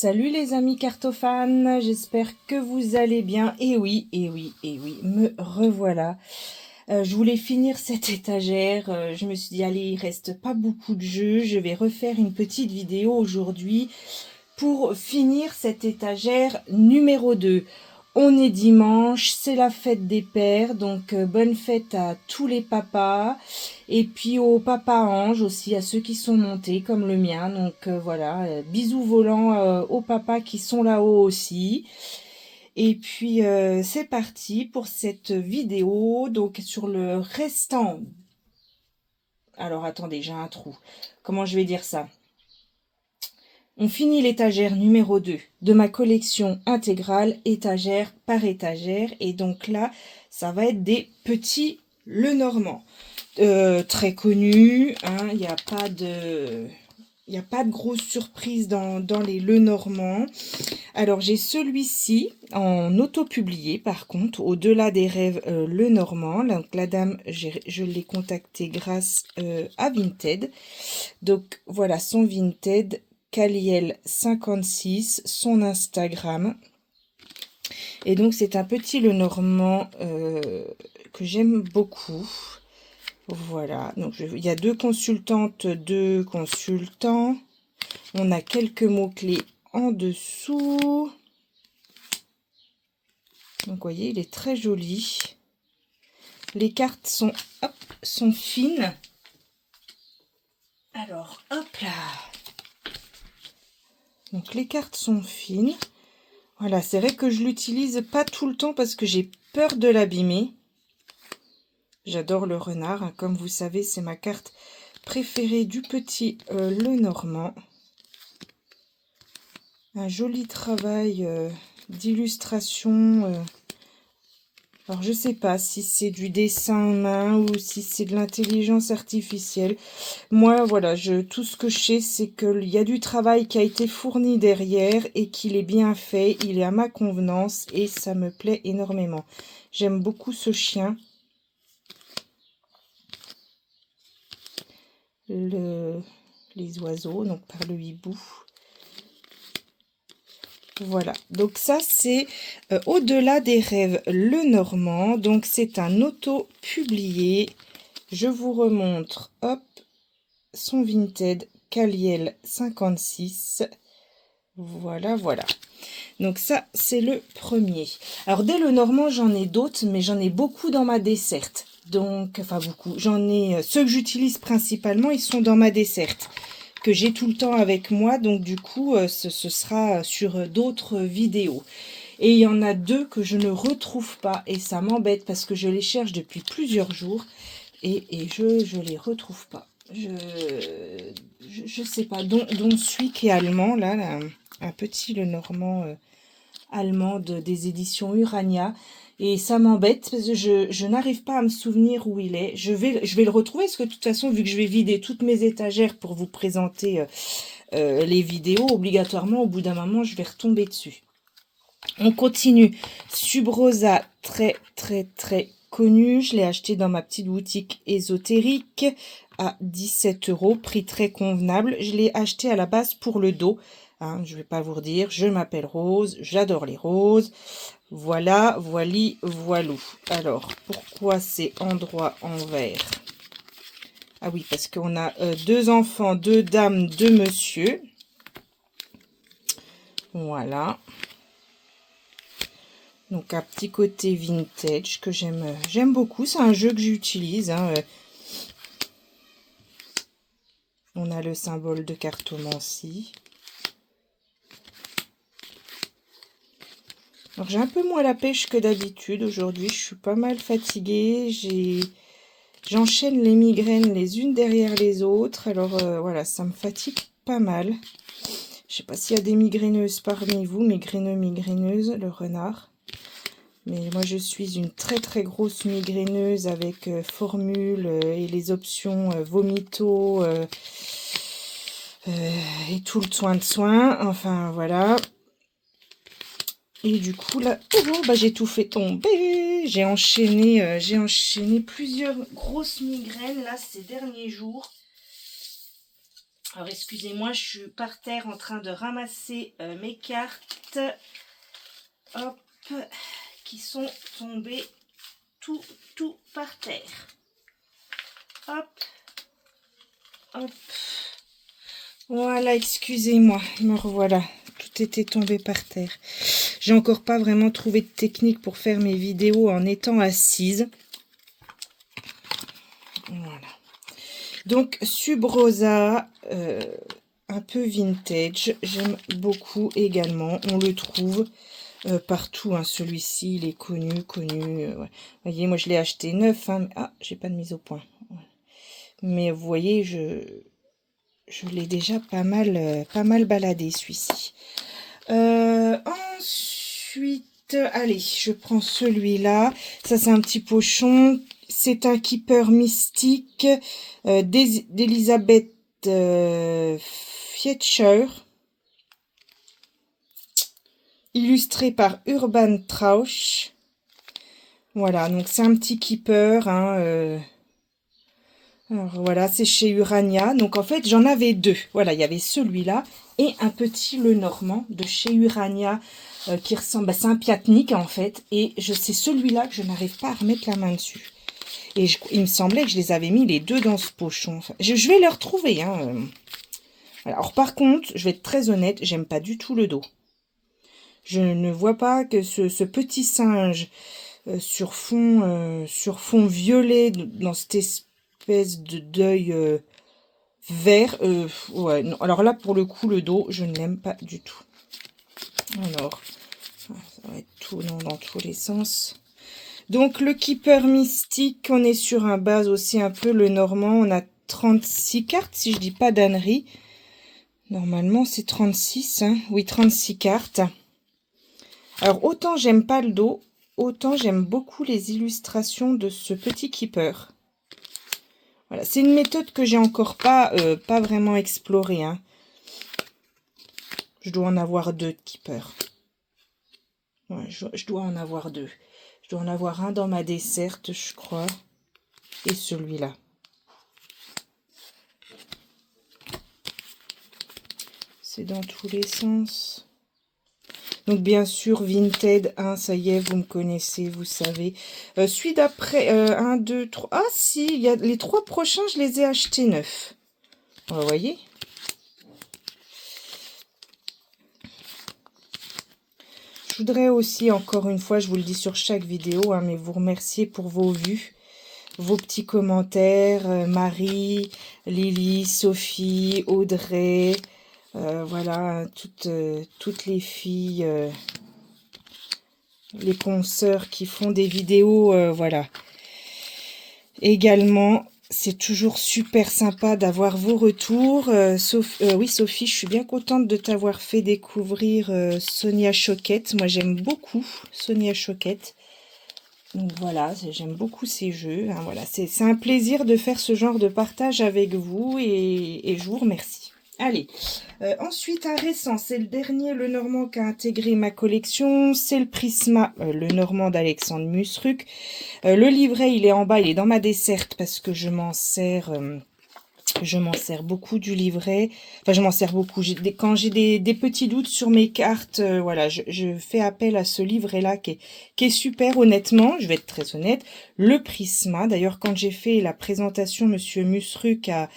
Salut les amis cartophanes, j'espère que vous allez bien. Et oui, me revoilà. Je voulais finir cette étagère, je me suis dit allez, il reste pas beaucoup de jeux, je vais refaire une petite vidéo aujourd'hui pour finir cette étagère numéro 2. On est dimanche, c'est la fête des pères, donc bonne fête à tous les papas et puis aux papas anges aussi, à ceux qui sont montés comme le mien. Donc voilà, bisous volants aux papas qui sont là-haut aussi. Et puis c'est parti pour cette vidéo, donc sur le restant. Alors attendez, j'ai un trou. Comment je vais dire ça ? On finit l'étagère numéro 2 de ma collection intégrale, étagère par étagère. Et donc là, ça va être des petits Lenormand. Très connus, hein, il n'y a pas de... Il n'y a pas de grosse surprise dans les Lenormand. Alors, j'ai celui-ci en auto-publié, par contre, Au-delà des rêves Lenormand. Donc, la dame, je l'ai contactée grâce à Vinted. Donc, voilà, son Vinted, Caliel56, son Instagram. Et donc, c'est un petit Lenormand que j'aime beaucoup. Voilà, donc il y a deux consultantes, deux consultants. On a quelques mots-clés en dessous. Donc, vous voyez, il est très joli. Les cartes sont, hop, sont fines. Alors, hop là. Donc, les cartes sont fines. Voilà, c'est vrai que je l'utilise pas tout le temps parce que j'ai peur de l'abîmer. J'adore le renard, hein. Comme vous savez, c'est ma carte préférée du petit Lenormand. Un joli travail d'illustration. Alors, je sais pas si c'est du dessin main ou si c'est de l'intelligence artificielle. Moi, voilà, tout ce que je sais, c'est qu'il y a du travail qui a été fourni derrière et qu'il est bien fait. Il est à ma convenance et ça me plaît énormément. J'aime beaucoup ce chien. Les oiseaux, donc par le hibou. Voilà, donc ça c'est Au-delà des rêves Lenormand. Donc c'est un auto-publié. Je vous remontre, hop, son Vinted Caliel56. Voilà, voilà. Donc ça, c'est le premier. Alors des Lenormand, j'en ai d'autres, mais j'en ai beaucoup dans ma desserte. Donc, enfin beaucoup. J'en ai, ceux que j'utilise principalement, ils sont dans ma desserte, que j'ai tout le temps avec moi. Donc du coup, ce sera sur d'autres vidéos. Et il y en a deux que je ne retrouve pas et ça m'embête parce que je les cherche depuis plusieurs jours et je les retrouve pas. Je sais pas, dont celui qui est allemand, là un petit Lenormand allemand des éditions Urania. Et ça m'embête parce que je n'arrive pas à me souvenir où il est. Je vais le retrouver parce que de toute façon, vu que je vais vider toutes mes étagères pour vous présenter les vidéos, obligatoirement, au bout d'un moment, je vais retomber dessus. On continue. Subrosa, très connu. Je l'ai acheté dans ma petite boutique ésotérique à 17 €, prix très convenable. Je l'ai acheté à la base pour le dos. Hein, je vais pas vous redire, je m'appelle Rose, j'adore les roses. Voilà, voili, voilou. Alors, pourquoi c'est endroit envers? Ah oui, parce qu'on a deux enfants, deux dames, deux monsieur. Voilà. Donc, un petit côté vintage que j'aime beaucoup. C'est un jeu que j'utilise. Hein. On a le symbole de cartomancie. Alors, j'ai un peu moins la pêche que d'habitude. Aujourd'hui, je suis pas mal fatiguée. J'enchaîne les migraines les unes derrière les autres. Alors, voilà, ça me fatigue pas mal. Je sais pas s'il y a des migraineuses parmi vous, migraineux, migraineuses, le renard. Mais moi, je suis une très grosse migraineuse avec formule et les options vomito et tout le soin de soin. Enfin, voilà. Et du coup, là, bah, j'ai tout fait tomber. J'ai enchaîné plusieurs grosses migraines, là, ces derniers jours. Alors excusez-moi, je suis par terre en train de ramasser mes cartes. Hop, qui sont tombées tout par terre. Hop, hop. Voilà, excusez-moi, me revoilà. Tout était tombé par terre. J'ai encore pas vraiment trouvé de technique pour faire mes vidéos en étant assise. Voilà. Donc, Subrosa, un peu vintage, j'aime beaucoup également. On le trouve partout, hein. Celui-ci, il est connu. Ouais. Vous voyez, moi je l'ai acheté neuf. Hein. Ah, j'ai pas de mise au point. Ouais. Mais vous voyez, je l'ai déjà pas mal baladé, celui-ci. Ensuite, allez, je prends celui-là. Ça, c'est un petit pochon. C'est un keeper mystique d'Elisabeth Fietscher, illustré par Urban Trausch. Voilà, donc c'est un petit keeper. Hein, alors voilà, c'est chez Urania. Donc en fait, j'en avais deux. Voilà, il y avait celui-là et un petit Lenormand de chez Urania qui ressemble... Bah, c'est un Piatnik en fait. Et c'est celui-là que je n'arrive pas à remettre la main dessus. Et il me semblait que je les avais mis les deux dans ce pochon. Enfin, je vais les retrouver. Hein. Voilà. Alors par contre, je vais être très honnête, j'aime pas du tout le dos. Je ne vois pas que ce petit singe sur fond violet dans cette espèce de deuil vert. Ouais, non. Alors là, pour le coup, le dos, je ne l'aime pas du tout. Alors, ça va être tout dans tous les sens. Donc, le keeper mystique, on est sur un base aussi un peu le normand. On a 36 cartes, si je dis pas d'ânerie. Normalement, c'est 36. Hein. Oui, 36 cartes. Alors, autant j'aime pas le dos, autant j'aime beaucoup les illustrations de ce petit keeper. Voilà, c'est une méthode que j'ai encore pas vraiment explorée. Hein. Je dois en avoir deux de keeper. Ouais, je dois en avoir deux. Je dois en avoir un dans ma desserte, je crois. Et celui-là. C'est dans tous les sens. Donc, bien sûr, Vinted, hein, ça y est, vous me connaissez, vous savez. Celui d'après, 1, 2, 3... Ah, si, il y a les 3 prochains, je les ai achetés neufs. Vous voyez? Je voudrais aussi, encore une fois, je vous le dis sur chaque vidéo, hein, mais vous remercier pour vos vues, vos petits commentaires. Marie, Lily, Sophie, Audrey, voilà, toutes les filles, les consoeurs qui font des vidéos, voilà. Également, c'est toujours super sympa d'avoir vos retours. Oui, Sophie, je suis bien contente de t'avoir fait découvrir Sonia Choquette. Moi, j'aime beaucoup Sonia Choquette. Donc voilà, j'aime beaucoup ces jeux. Hein, voilà, c'est un plaisir de faire ce genre de partage avec vous et je vous remercie. Allez, ensuite un récent, c'est le dernier Lenormand qui a intégré ma collection, c'est le Prisma Lenormand d'Alexandre Musruc. Le livret, il est en bas, il est dans ma desserte parce que je m'en sers beaucoup du livret. Enfin, je m'en sers beaucoup. Quand j'ai des petits doutes sur mes cartes, voilà, je fais appel à ce livret-là qui est super, honnêtement. Je vais être très honnête. Le Prisma. D'ailleurs, quand j'ai fait la présentation, Monsieur Musruc a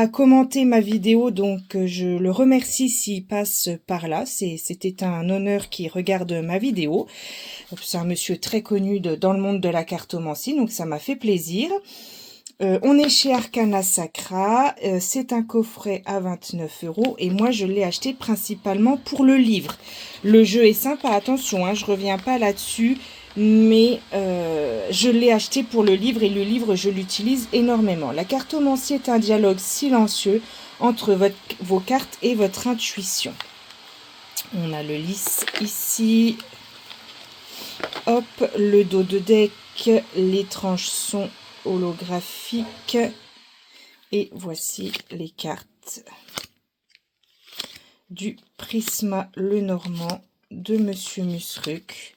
commenté ma vidéo, donc je le remercie s'il passe par là. C'était un honneur qu'il regarde ma vidéo. C'est un monsieur très connu dans le monde de la cartomancie, donc ça m'a fait plaisir. On est chez Arcana Sacra, c'est un coffret à 29 € et moi je l'ai acheté principalement pour le livre. Le jeu est sympa, attention, hein, je reviens pas là-dessus, mais je l'ai acheté pour le livre et le livre je l'utilise énormément. La cartomancie est un dialogue silencieux entre vos cartes et votre intuition. On a le lisse ici, hop, le dos de deck, les tranches sont holographique et voici les cartes du Prisma Lenormand de Monsieur Musruc,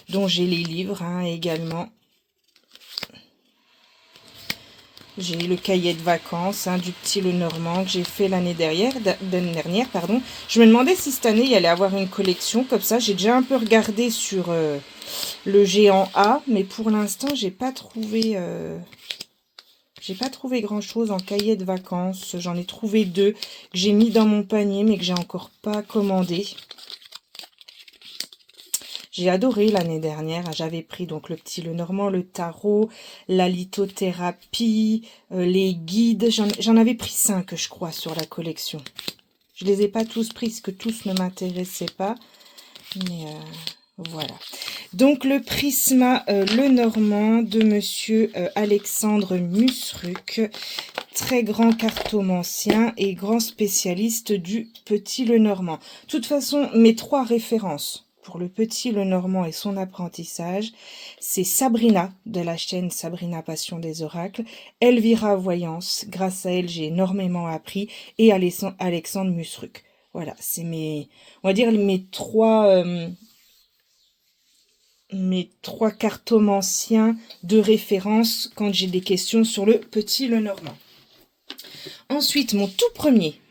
dont j'ai les livres hein, également. J'ai le cahier de vacances du petit Lenormand que j'ai fait l'année dernière, pardon. Je me demandais si cette année il allait avoir une collection comme ça. J'ai déjà un peu regardé sur le géant A, mais pour l'instant j'ai pas trouvé grand chose en cahier de vacances. J'en ai trouvé 2 que j'ai mis dans mon panier mais que j'ai encore pas commandé. J'ai adoré l'année dernière. J'avais pris donc le petit Lenormand, le tarot, la lithothérapie, les guides. J'en avais pris 5, je crois, sur la collection. Je les ai pas tous pris parce que tous ne m'intéressaient pas. Mais voilà. Donc le prisma Lenormand de monsieur Alexandre Musruc, très grand cartomancien et grand spécialiste du petit Lenormand. De toute façon, mes 3 références pour le petit Lenormand et son apprentissage, c'est Sabrina de la chaîne Sabrina Passion des Oracles, Elvira Voyance, grâce à elle j'ai énormément appris, et Alexandre Musruc. Voilà, c'est on va dire mes 3 cartomanciens de référence quand j'ai des questions sur le petit Lenormand. Ensuite,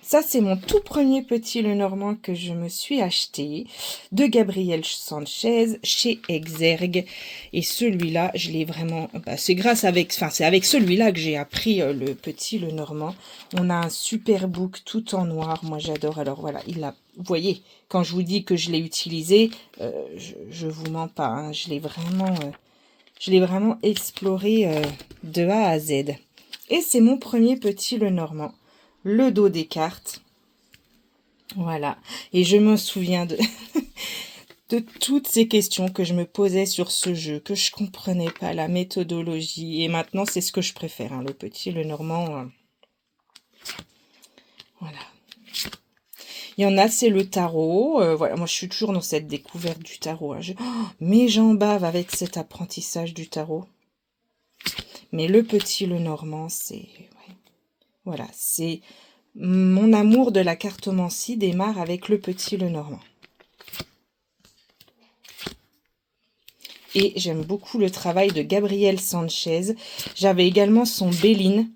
ça c'est mon tout premier petit Lenormand que je me suis acheté, de Gabriel Sanchez chez Exergue. Et celui-là, je l'ai vraiment, c'est avec celui-là que j'ai appris le petit Lenormand. On a un super book tout en noir, moi j'adore. Alors voilà, vous voyez, quand je vous dis que je l'ai utilisé, je vous mens pas, je l'ai vraiment exploré de A à Z. Et c'est mon premier petit Lenormand. Le dos des cartes. Voilà. Et je me souviens de, de toutes ces questions que je me posais sur ce jeu, que je comprenais pas la méthodologie. Et maintenant, c'est ce que je préfère, le petit Lenormand. Voilà. Il y en a, c'est le tarot. Voilà, moi, je suis toujours dans cette découverte du tarot. Mes jambes bavent avec cet apprentissage du tarot. Mais le petit Lenormand, c'est... Ouais. Voilà, c'est... Mon amour de la cartomancie démarre avec le petit Lenormand. Et j'aime beaucoup le travail de Gabriel Sanchez. J'avais également son Béline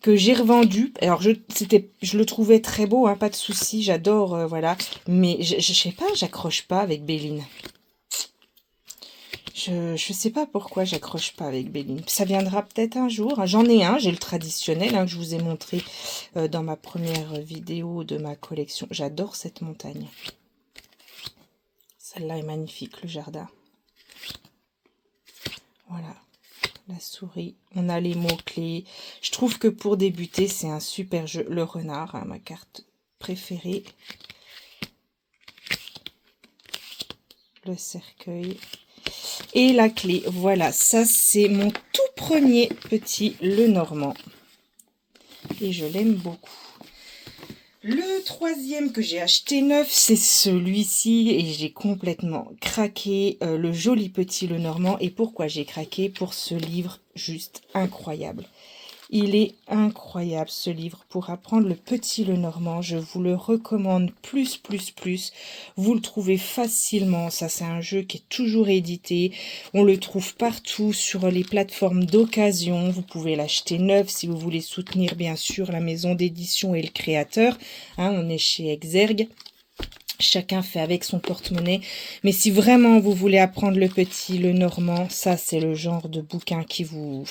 que j'ai revendu. Alors je le trouvais très beau, pas de souci, j'adore, voilà. Mais je sais pas, j'accroche pas avec Béline. Je sais pas pourquoi j'accroche pas avec Béline. Ça viendra peut-être un jour. J'en ai un, j'ai le traditionnel que je vous ai montré dans ma première vidéo de ma collection. J'adore cette montagne. Celle-là est magnifique, le jardin. Voilà, la souris. On a les mots-clés. Je trouve que pour débuter, c'est un super jeu. Le renard, ma carte préférée. Le cercueil. Et la clé, voilà, ça c'est mon tout premier petit Lenormand. Et je l'aime beaucoup. Le troisième que j'ai acheté neuf, c'est celui-ci. Et j'ai complètement craqué, le joli petit Lenormand. Et pourquoi j'ai craqué? Pour ce livre juste incroyable. Il est incroyable ce livre pour apprendre le petit Lenormand. Je vous le recommande plus. Vous le trouvez facilement. Ça, c'est un jeu qui est toujours édité. On le trouve partout sur les plateformes d'occasion. Vous pouvez l'acheter neuf si vous voulez soutenir bien sûr la maison d'édition et le créateur. On est chez Exergue. Chacun fait avec son porte-monnaie. Mais si vraiment vous voulez apprendre le petit Lenormand, ça c'est le genre de bouquin qu'il vous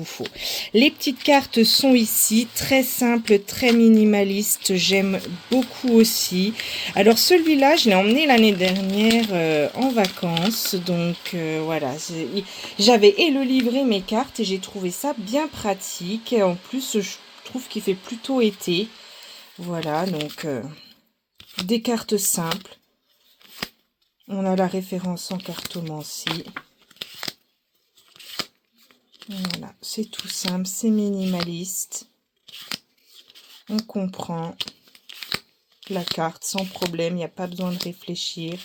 faut. Les petites cartes sont ici, très simples, très minimalistes. J'aime beaucoup aussi. Alors celui-là, je l'ai emmené l'année dernière en vacances. Donc voilà, j'avais et le livret, mes cartes, et j'ai trouvé ça bien pratique. Et en plus, je trouve qu'il fait plutôt été. Voilà, donc... des cartes simples. On a la référence en cartomancie. Voilà, c'est tout simple, c'est minimaliste. On comprend la carte sans problème, il n'y a pas besoin de réfléchir.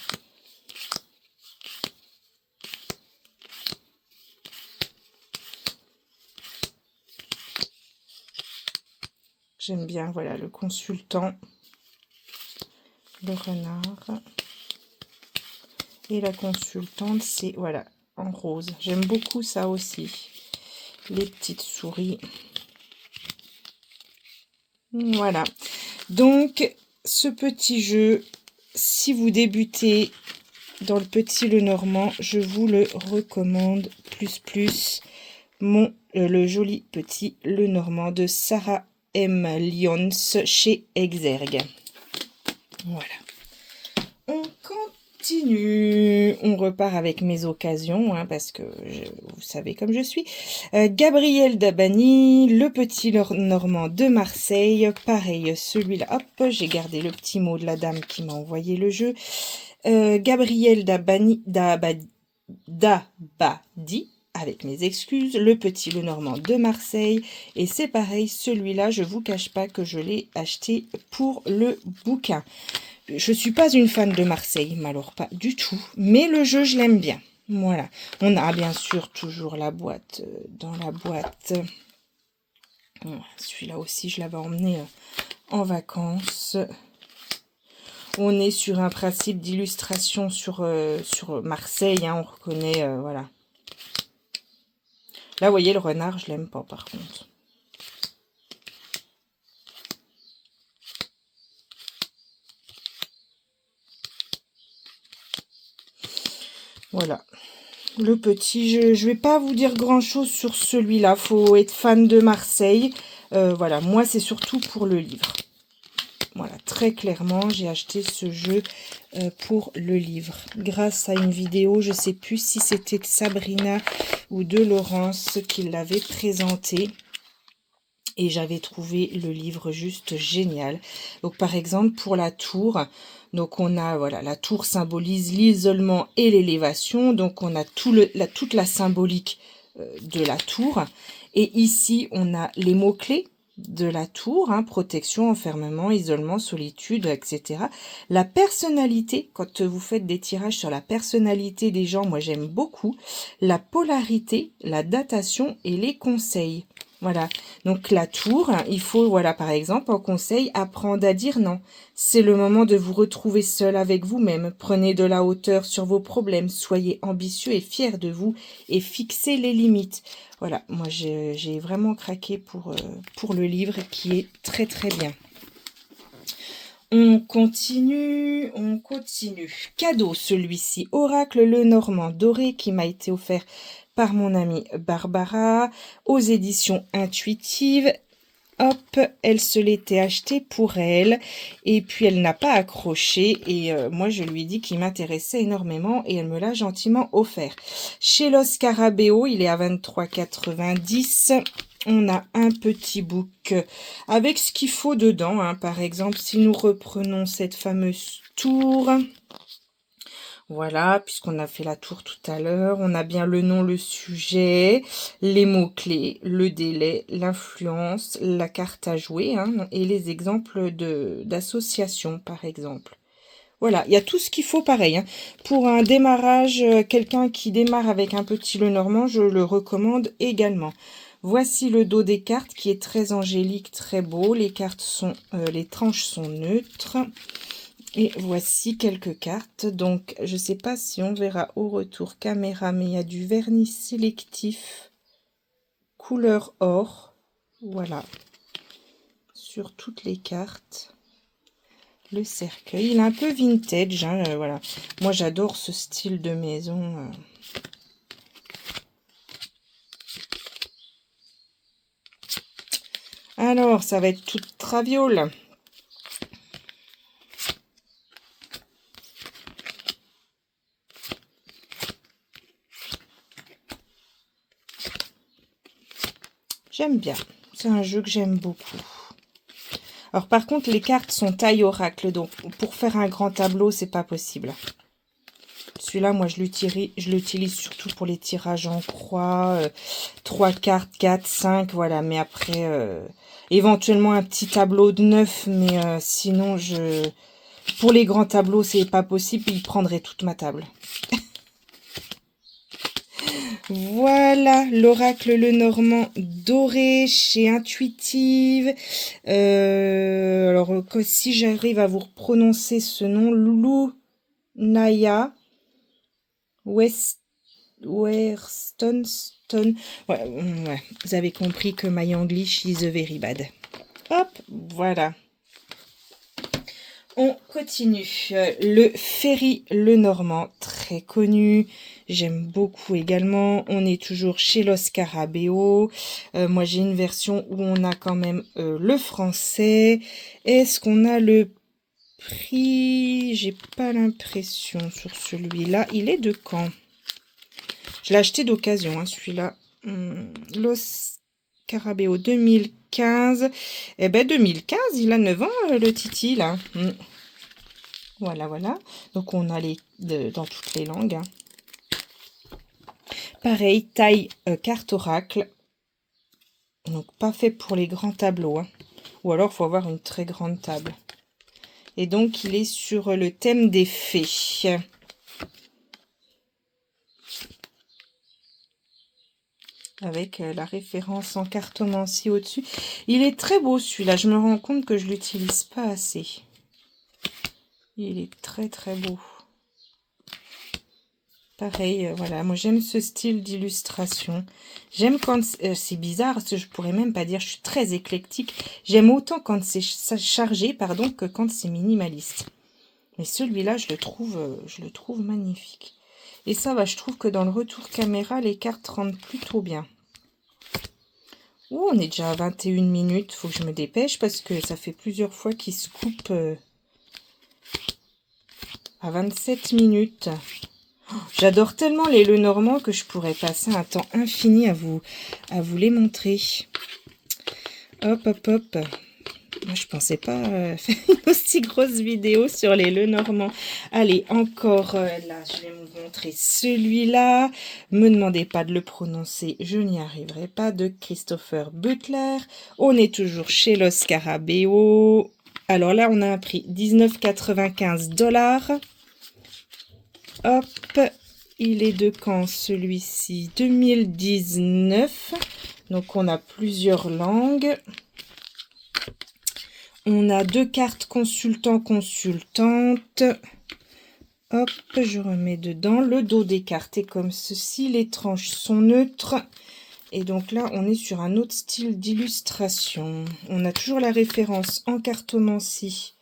J'aime bien, voilà, le consultant. Le renard. Et la consultante, c'est, voilà, en rose. J'aime beaucoup ça aussi. Les petites souris. Voilà. Donc, ce petit jeu, si vous débutez dans le petit Lenormand, je vous le recommande plus. Le joli petit Lenormand de Sarah M. Lyons chez Exergue. Voilà. On continue. On repart avec mes occasions, hein, parce que vous savez comme je suis. Gabriel Dabani, le petit Normand de Marseille. Pareil, celui-là, hop, j'ai gardé le petit mot de la dame qui m'a envoyé le jeu. Gabriel Dabadi, avec mes excuses, le petit Lenormand de Marseille. Et c'est pareil, celui-là, je vous cache pas que je l'ai acheté pour le bouquin. Je suis pas une fan de Marseille, mais alors pas du tout. Mais le jeu, je l'aime bien. Voilà. On a bien sûr toujours la boîte dans la boîte. Celui-là aussi, je l'avais emmené en vacances. On est sur un principe d'illustration sur Marseille. Hein, on reconnaît, voilà. Là, vous voyez, le renard, je l'aime pas, par contre. Voilà. Le petit, je vais pas vous dire grand-chose sur celui-là. Faut être fan de Marseille. Voilà, moi, c'est surtout pour le livre. Voilà, très clairement, j'ai acheté ce jeu pour le livre. Grâce à une vidéo, je sais plus si c'était de Sabrina ou de Laurence qui l'avait présenté. Et j'avais trouvé le livre juste génial. Donc par exemple pour la tour, donc on a, voilà, la tour symbolise l'isolement et l'élévation. Donc on a toute la symbolique de la tour. Et ici on a les mots-clés de la tour, hein, protection, enfermement, isolement, solitude, etc. La personnalité, quand vous faites des tirages sur la personnalité des gens, moi j'aime beaucoup. La polarité, la datation et les conseils. Voilà, donc la tour, il faut, voilà, par exemple, en conseil, apprendre à dire non. C'est le moment de vous retrouver seul avec vous-même. Prenez de la hauteur sur vos problèmes, soyez ambitieux et fiers de vous et fixez les limites. Voilà, moi j'ai vraiment craqué pour le livre qui est très très bien. On continue. Cadeau celui-ci, Oracle Lenormand doré qui m'a été offert par mon amie Barbara aux éditions Intuitives. Hop, elle se l'était acheté pour elle et puis elle n'a pas accroché et moi je lui ai dit qu'il m'intéressait énormément et elle me l'a gentiment offert. Chez Los Scarabeo, il est à 23,90 €. On a un petit book avec ce qu'il faut dedans, hein. Par exemple, si nous reprenons cette fameuse tour, voilà, puisqu'on a fait la tour tout à l'heure, on a bien le nom, le sujet, les mots-clés, le délai, l'influence, la carte à jouer, hein, et les exemples d'associations, par exemple. Voilà, il y a tout ce qu'il faut pareil. Hein. Pour un démarrage, quelqu'un qui démarre avec un petit Lenormand, je le recommande également. Voici le dos des cartes qui est très angélique, très beau. Les cartes sont, les tranches sont neutres. Et voici quelques cartes. Donc, je ne sais pas si on verra au retour caméra, mais il y a du vernis sélectif couleur or. Voilà. Sur toutes les cartes. Le cercueil. Il est un peu vintage. Hein, voilà. Moi, j'adore ce style de maison. Alors, ça va être toute traviole. J'aime bien. C'est un jeu que j'aime beaucoup. Alors, par contre, les cartes sont taille oracle. Donc, pour faire un grand tableau, c'est pas possible. Celui-là, moi, je l'utilise surtout pour les tirages en croix. 3 cartes, 4, 5, voilà. Mais après, éventuellement un petit tableau de 9. Mais sinon, pour les grands tableaux, c'est pas possible. Il prendrait toute ma table. Voilà, l'oracle Lenormand doré chez Intuitive. Alors, si j'arrive à vous prononcer ce nom, Lunaya Westonston. Ouais, vous avez compris que my English is very bad. Hop, voilà. On continue. Le Ferry Lenormand, très connu. J'aime beaucoup également. On est toujours chez Los Scarabeo. Moi, j'ai une version où on a quand même le français. Est-ce qu'on a le prix? J'ai pas l'impression sur celui-là. Il est de quand? Je l'ai acheté d'occasion, hein, celui-là. Los Scarabeo 2015. Eh ben 2015, il a 9 ans, le Titi, là. Voilà, voilà. Donc, on a dans toutes les langues. Hein. Pareil, taille carte oracle. Donc, pas fait pour les grands tableaux. Hein. Ou alors, il faut avoir une très grande table. Et donc, il est sur le thème des fées. Avec la référence en cartomancie au-dessus. Il est très beau, celui-là. Je me rends compte que je l'utilise pas assez. Il est très, très beau. Pareil, voilà, moi j'aime ce style d'illustration. J'aime quand c'est bizarre, je pourrais même pas dire, je suis très éclectique. J'aime autant quand c'est chargé, pardon, que quand c'est minimaliste. Mais celui-là, je le trouve magnifique. Et ça va, je trouve que dans le retour caméra, les cartes rendent plutôt bien. Oh, on est déjà à 21 minutes, faut que je me dépêche parce que ça fait plusieurs fois qu'il se coupe à 27 minutes. J'adore tellement les Lenormand que je pourrais passer un temps infini à vous les montrer. Hop, hop, hop. Moi, je pensais pas faire une aussi grosse vidéo sur les Lenormand. Allez, encore là, je vais vous montrer celui-là. Me demandez pas de le prononcer, je n'y arriverai pas. De Christopher Butler. On est toujours chez Los Scarabeo. Alors là, on a un prix 19,95 $. Hop, il est de quand celui-ci? 2019. Donc on a plusieurs langues. On a 2 cartes consultant-consultante. Hop, je remets dedans. Le dos des cartes est comme ceci. Les tranches sont neutres. Et donc là, on est sur un autre style d'illustration. On a toujours la référence en cartomancie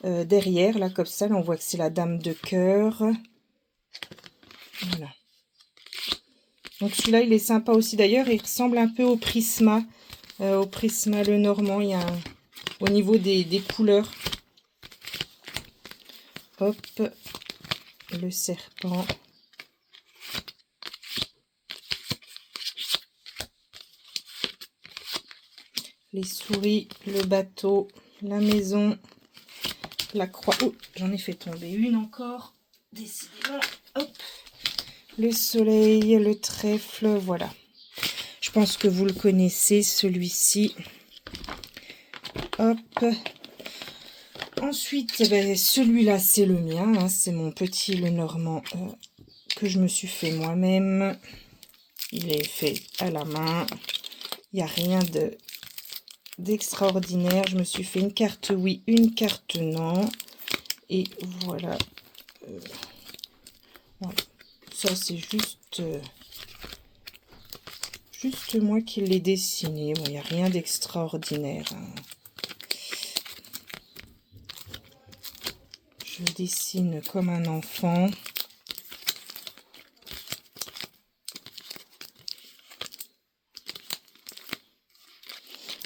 derrière. Là, comme ça, là, on voit que c'est la dame de cœur. Voilà. Donc celui-là, il est sympa aussi. D'ailleurs, il ressemble un peu au Prisma Lenormand. Il y a au niveau des couleurs. Hop, le serpent. Les souris, le bateau, la maison, la croix. Oh, j'en ai fait tomber une encore. Décidément. Hop. Le soleil, le trèfle, voilà. Je pense que vous le connaissez, celui-ci. Hop. Ensuite, ben, celui-là, c'est le mien. Hein, c'est mon petit Lenormand que je me suis fait moi-même. Il est fait à la main. Il n'y a rien d'extraordinaire. Je me suis fait une carte oui, une carte non. Et voilà. Voilà. Ça, c'est juste moi qui l'ai dessiné. Bon, il n'y a rien d'extraordinaire. Hein. Je dessine comme un enfant.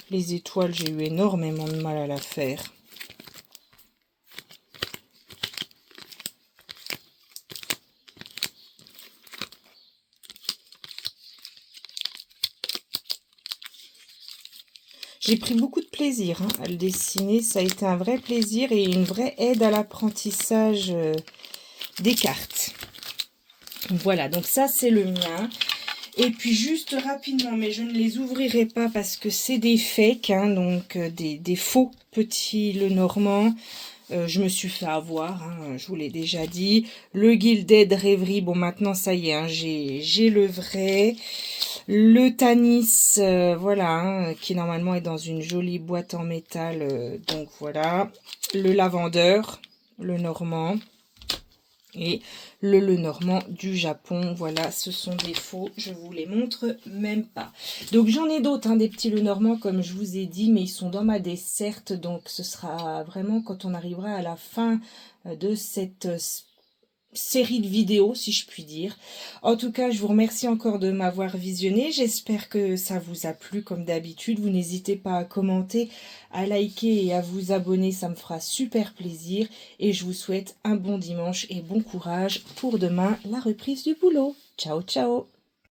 Les étoiles, j'ai eu énormément de mal à la faire. J'ai pris beaucoup de plaisir hein, à le dessiner. Ça a été un vrai plaisir et une vraie aide à l'apprentissage des cartes. Voilà, donc ça, c'est le mien. Et puis, juste rapidement, mais je ne les ouvrirai pas parce que c'est des fakes, hein, donc des faux petits Lenormand. Je me suis fait avoir, hein, je vous l'ai déjà dit. Le Gilded Rêverie, bon, maintenant, ça y est, hein, j'ai le vrai. Le Tanis, voilà, hein, qui normalement est dans une jolie boîte en métal. Donc voilà. Le Lavandeur, le Normand. Et le normand du Japon, voilà, ce sont des faux, je vous les montre même pas. Donc j'en ai d'autres, hein, des petits le normand comme je vous ai dit, mais ils sont dans ma desserte, donc ce sera vraiment quand on arrivera à la fin de cette série de vidéos, si je puis dire. En tout cas, je vous remercie encore de m'avoir visionné. J'espère que ça vous a plu comme d'habitude. Vous n'hésitez pas à commenter, à liker et à vous abonner. Ça me fera super plaisir. Et je vous souhaite un bon dimanche et bon courage pour demain, la reprise du boulot. Ciao, ciao!